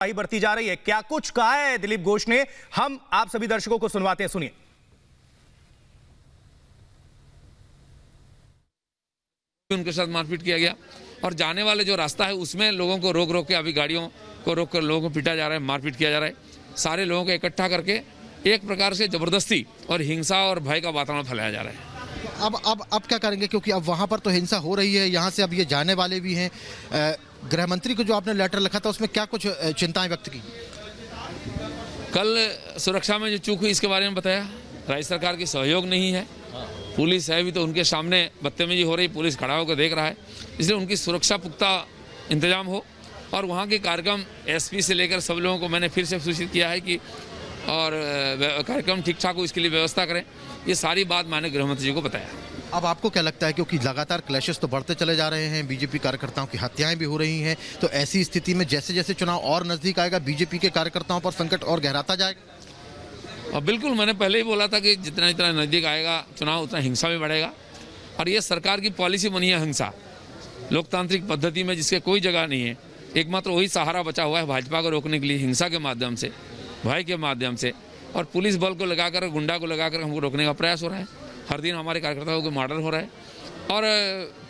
बढ़ती जा रही है। क्या कुछ कहा है दिलीप घोष ने, हम आप सभी दर्शकों को सुनवाते हैं, सुनिए। उनके साथ मारपीट किया गया और जाने वाले जो रास्ता है उसमें लोगों को रोक के अभी गाड़ियों को रोक कर लोगों को पीटा जा रहा है, मारपीट किया जा रहा है। सारे लोगों को इकट्ठा करके एक प्रकार से जबरदस्ती और हिंसा और भय का वातावरण फैलाया जा रहा है। अब क्या करेंगे, क्योंकि अब वहां पर तो हिंसा हो रही है, यहाँ से अब ये जाने वाले भी हैं। गृह मंत्री को जो आपने लेटर लिखा था उसमें क्या कुछ चिंताएं व्यक्त की? कल सुरक्षा में जो चूक हुई इसके बारे में बताया। राज्य सरकार की सहयोग नहीं है, पुलिस है भी तो उनके सामने बदतमीजी हो रही, पुलिस खड़ा होकर देख रहा है, इसलिए उनकी सुरक्षा पुख्ता इंतजाम हो और वहाँ के कार्यक्रम एसपी से लेकर सब लोगों को मैंने फिर से सूचित किया है कि और कार्यक्रम ठीक ठाक हो, इसके लिए व्यवस्था करें। ये सारी बात मैंने गृह मंत्री जी को बताया। अब आपको क्या लगता है, क्योंकि लगातार क्लैशेस तो बढ़ते चले जा रहे हैं, बीजेपी कार्यकर्ताओं की हत्याएं भी हो रही हैं, तो ऐसी स्थिति में जैसे जैसे चुनाव और नजदीक आएगा बीजेपी के कार्यकर्ताओं पर संकट और गहराता जाएगा? और बिल्कुल, मैंने पहले ही बोला था कि जितना जितना नज़दीक आएगा चुनाव उतना हिंसा भी बढ़ेगा और ये सरकार की पॉलिसी बनी है हिंसा। लोकतांत्रिक पद्धति में जिसके कोई जगह नहीं है, एकमात्र वही सहारा बचा हुआ है भाजपा को रोकने के लिए, हिंसा के माध्यम से, भय के माध्यम से और पुलिस बल को लगाकर, गुंडा को लगाकर हमको रोकने का प्रयास हो रहा है। हर दिन हमारे कार्यकर्ताओं को मर्डर हो रहा है और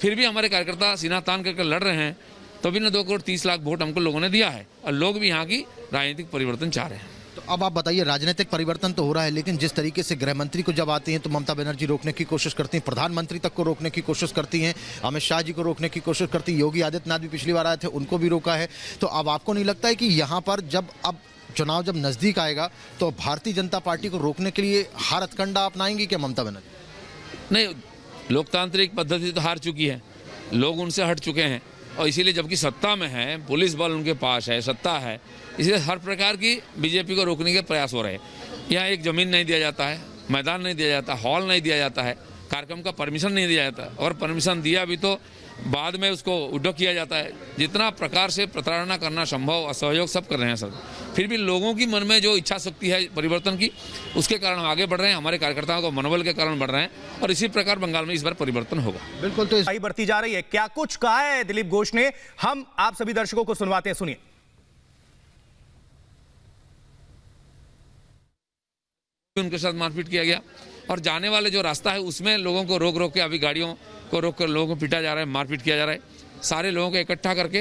फिर भी हमारे कार्यकर्ता सीना तान करके लड़ रहे हैं। तो भी न 2 करोड़ 30 लाख वोट हमको लोगों ने दिया है और लोग भी यहाँ की राजनीतिक परिवर्तन चाह रहे हैं। तो अब आप बताइए, राजनीतिक परिवर्तन तो हो रहा है, लेकिन जिस तरीके से गृह मंत्री को जब आती हैं तो ममता बनर्जी रोकने की कोशिश करती हैं, प्रधानमंत्री तक को रोकने की कोशिश करती हैं, अमित शाह जी को रोकने की कोशिश करती हैं, योगी आदित्यनाथ भी पिछली बार आए थे, उनको भी रोका है। तो अब आपको नहीं लगता है कि यहाँ पर अब चुनाव जब नजदीक आएगा तो भारतीय जनता पार्टी को रोकने के लिए हार हथकंडा अपनाएंगी क्या ममता बनर्जी? नहीं, लोकतांत्रिक पद्धति तो हार चुकी है, लोग उनसे हट चुके हैं और इसीलिए जबकि सत्ता में है, पुलिस बल उनके पास है, सत्ता है, इसलिए हर प्रकार की बीजेपी को रोकने के प्रयास हो रहे हैं। यहाँ एक ज़मीन नहीं दिया जाता है, मैदान नहीं दिया जाता, हॉल नहीं दिया जाता है, कार्यक्रम का परमिशन नहीं दिया जाता और परमिशन दिया भी तो बाद में उसको उड्डो किया जाता है। जितना प्रकार से प्रताड़ना करना संभव, असहयोग सब कर रहे हैं सर। फिर भी लोगों की मन में जो इच्छा शक्ति है परिवर्तन की, उसके कारण हम आगे बढ़ रहे हैं, हमारे कार्यकर्ताओं को मनोबल के कारण बढ़ रहे हैं और इसी प्रकार बंगाल में इस बार परिवर्तन होगा। बिल्कुल, तो बढ़ती जा रही है। क्या कुछ कहा है दिलीप घोष ने, हम आप सभी दर्शकों को सुनवाते हैं, सुनिए। उनके साथ मारपीट किया गया और जाने वाले जो रास्ता है उसमें लोगों को रोक के अभी गाड़ियों को रोक कर लोगों को पीटा जा रहा है, मारपीट किया जा रहा है। सारे लोगों को इकट्ठा करके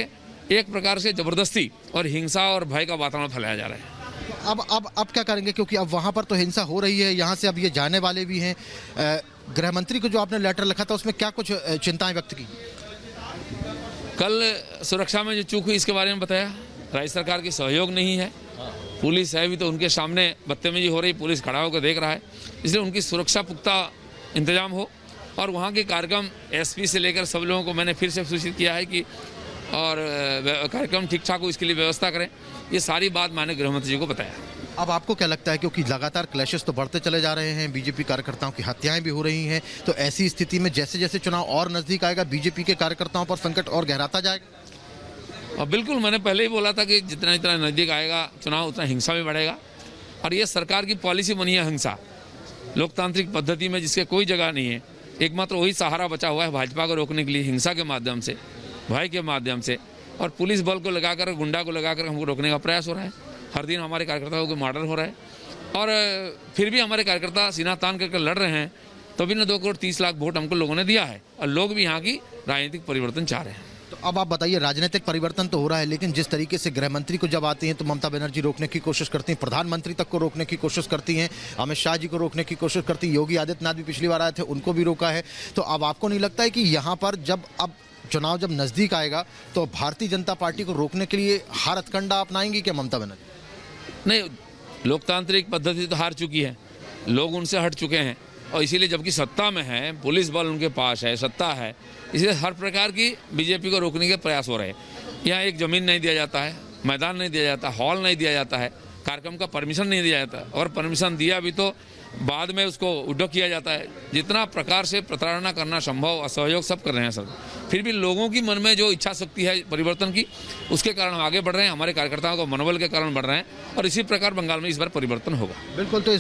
एक प्रकार से जबरदस्ती और हिंसा और भय का वातावरण फैलाया जा रहा है। अब क्या करेंगे, क्योंकि अब वहां पर तो हिंसा हो रही है, यहाँ से अब ये जाने वाले भी हैं। गृह मंत्री को जो आपने लेटर लिखा था उसमें क्या कुछ चिंताएं व्यक्त की? कल सुरक्षा में जो चूक हुई इसके बारे में बताया। राज्य सरकार की सहयोग नहीं है, पुलिस है भी तो उनके सामने बदतमीजी हो रही, पुलिस खड़ा होकर देख रहा है, इसलिए उनकी सुरक्षा पुख्ता इंतजाम हो और वहाँ के कार्यक्रम एसपी से लेकर सब लोगों को मैंने फिर से सूचित किया है कि और कार्यक्रम ठीक ठाक हो, इसके लिए व्यवस्था करें। ये सारी बात मैंने गृह मंत्री जी को बताया। अब आपको क्या लगता है, क्योंकि लगातार क्लैशेस तो बढ़ते चले जा रहे हैं, बीजेपी कार्यकर्ताओं की हत्याएं भी हो रही हैं, तो ऐसी स्थिति में जैसे जैसे चुनाव और नजदीक आएगा बीजेपी के कार्यकर्ताओं पर संकट और गहराता जाएगा? और बिल्कुल, मैंने पहले ही बोला था कि जितना जितना नज़दीक आएगा चुनाव उतना हिंसा भी बढ़ेगा और ये सरकार की पॉलिसी बनी है हिंसा। लोकतांत्रिक पद्धति में जिसके कोई जगह नहीं है, एकमात्र वही सहारा बचा हुआ है भाजपा को रोकने के लिए, हिंसा के माध्यम से, भय के माध्यम से और पुलिस बल को लगाकर, गुंडा को लगाकर हमको रोकने का प्रयास हो रहा है। हर दिन हमारे कार्यकर्ताओं को मर्डर हो रहा है और फिर भी हमारे कार्यकर्ता सीना तान करके लड़ रहे हैं। तो भी न 2 करोड़ 30 लाख वोट हमको लोगों ने दिया है और लोग भी यहाँ की राजनीतिक परिवर्तन चाह रहे हैं। तो अब आप बताइए, राजनीतिक परिवर्तन तो हो रहा है, लेकिन जिस तरीके से गृह मंत्री को जब आती हैं तो ममता बनर्जी रोकने की कोशिश करती हैं, प्रधानमंत्री तक को रोकने की कोशिश करती हैं, अमित शाह जी को रोकने की कोशिश करती हैं, योगी आदित्यनाथ भी पिछली बार आए थे, उनको भी रोका है। तो अब आपको नहीं लगता है कि यहाँ पर अब चुनाव जब नजदीक आएगा तो भारतीय जनता पार्टी को रोकने के लिए हार हथकंडा अपनाएंगी क्या ममता बनर्जी? नहीं, लोकतांत्रिक पद्धति तो हार चुकी है, लोग उनसे हट चुके हैं और इसीलिए जबकि सत्ता में है, पुलिस बल उनके पास है, सत्ता है, इसलिए हर प्रकार की बीजेपी को रोकने के प्रयास हो रहे हैं। यहाँ एक ज़मीन नहीं दिया जाता है, मैदान नहीं दिया जाता, हॉल नहीं दिया जाता है, कार्यक्रम का परमिशन नहीं दिया जाता और परमिशन दिया भी तो बाद में उसको उड्डो किया जाता है। जितना प्रकार से प्रताड़ना करना संभव, असहयोग सब कर रहे हैं सर। फिर भी लोगों की मन में जो इच्छा शक्ति है परिवर्तन की, उसके कारण हम आगे बढ़ रहे हैं, हमारे कार्यकर्ताओं को मनोबल के कारण बढ़ रहे हैं और इसी प्रकार बंगाल में इस बार परिवर्तन होगा। बिल्कुल, तो